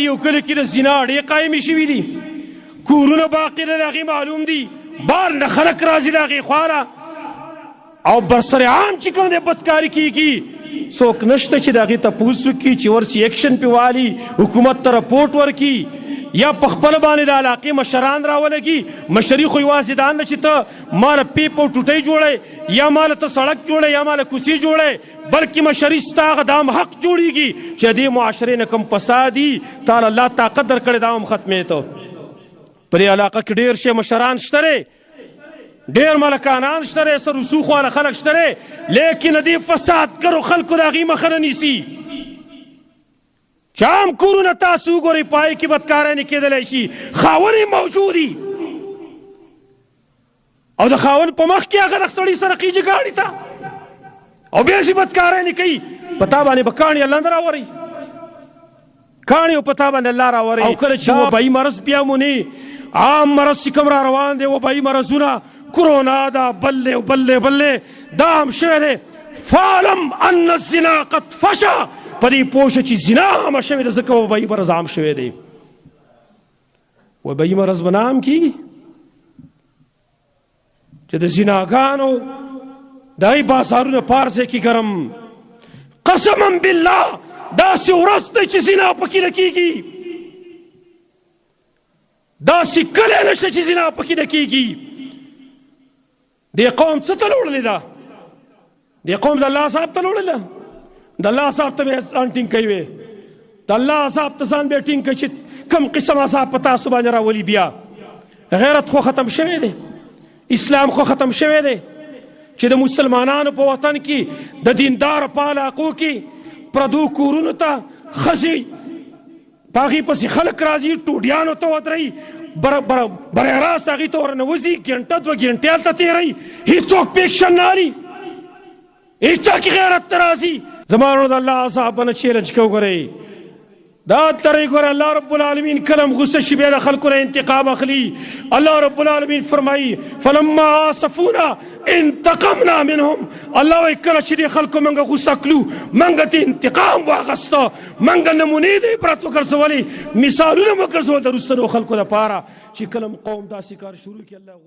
یو کلی کې د زنا اړې قایمې شوي دي، کورونه باقي د هغې معلوم دي، بار نه خلک راځي د هغې خواله، او برسر عام چې کوم دی بدکاري کېږي، څوک نشته چې د هغې تپوس وکړي چې ورسي ایکشن پې والي، حکومت ته رپورټ ورکړي، یا په خپله باندې د علاقې مشران راولګي. مشري خو یوازې دا نه چې ته ماله پیپ او ټوټۍ جوړی، یا ماله ته سړک جوړی، یا ماله کوڅې جوړی، بلکې مشري ستا هغه دا هم حق جوړېږي چې دې معاشرې نه کوم فساد وي تعالی الله طاقت درکړی دا هم ختمېته. په دې علاقه کې ډېر شی مشران شته دی، ډېر ملکانان شته دی، څه رسوخ والا خلک شته دی، لیکن د دې فسادګرو خلکو د هغې مخه نه نیسي. چې عام کورونه تاسو وګورئ پای کې بدکاری نه کېدلی شي، خاونې موجود دي او د خاون په مخ کې هغه د سړي سره خیجي ګاډي ته او بیا چې بدکاری نه کوي، په تا باندې به کاڼي الله نه راوري، کاڼي او په تا باندې الله راوري. او کله چې وبایي مرض بیا مونې عام مرض چې کوم را روان دی، وبایي مرضونه کرونا ده، بل دی بل دی بل دی، دا هم شوی دی. فعلم ان الزنا قد فشا، په دې پوه شه چې زنا عامه شوې ده، ځکه وبایي مرض عام شوی دی. وبایي مرض به نه عام کېږي چې د زناګانو د هغې بازارونه پارسې کې ګرم. قسما بالله داسې ورځ دی چې زنا پکې نه کېږي، داسې کلی نشته چې زنا پکې نه کېږي. دې قوم څه ته لوړلې ده؟ دې قوم د الله صاحب ته لوړلې ده، د الله صاحب ته به ځان ټینګ کوي، د الله صاحب ته ځان به ټینګ کوي چې کوم قسم عذاب په تاسو باندې راولي. بیا غیرت خو ختم شوی دی، اسلام خو ختم شوی دی چې د مسلمانانو په وطن کې د دیندارو په علاقو کې پردو کورونو ته ښځې په هغې پسې خلک راځي، ټوډیانو ته ودرئ، برای راست هغې ته ورننوځي، ګنټه دوه ګنټې هلته تېروي، هېڅوک په ایکشن نه اخلي، هېچا کې غیرت نه راځي. زما ورونو د الله صاحب نه چیلنج کوو، ګورئ دا ترې ګوره الله رب العالمین کله هم غصه شي بیا د خلکو نه انتقام اخلي. الله رب العالمین فرمایي فلما آسفونا انتقمنا منهم، الله وایي کله چې دې خلکو موږ غصه کړو موږ ته انتقام واخسته، موږ نمونې د عبرت وګرځولې، مثالونه مو ګرځول د وروستنو خلکو لپاره چې کله قوم داسې کار شروع کړي. الله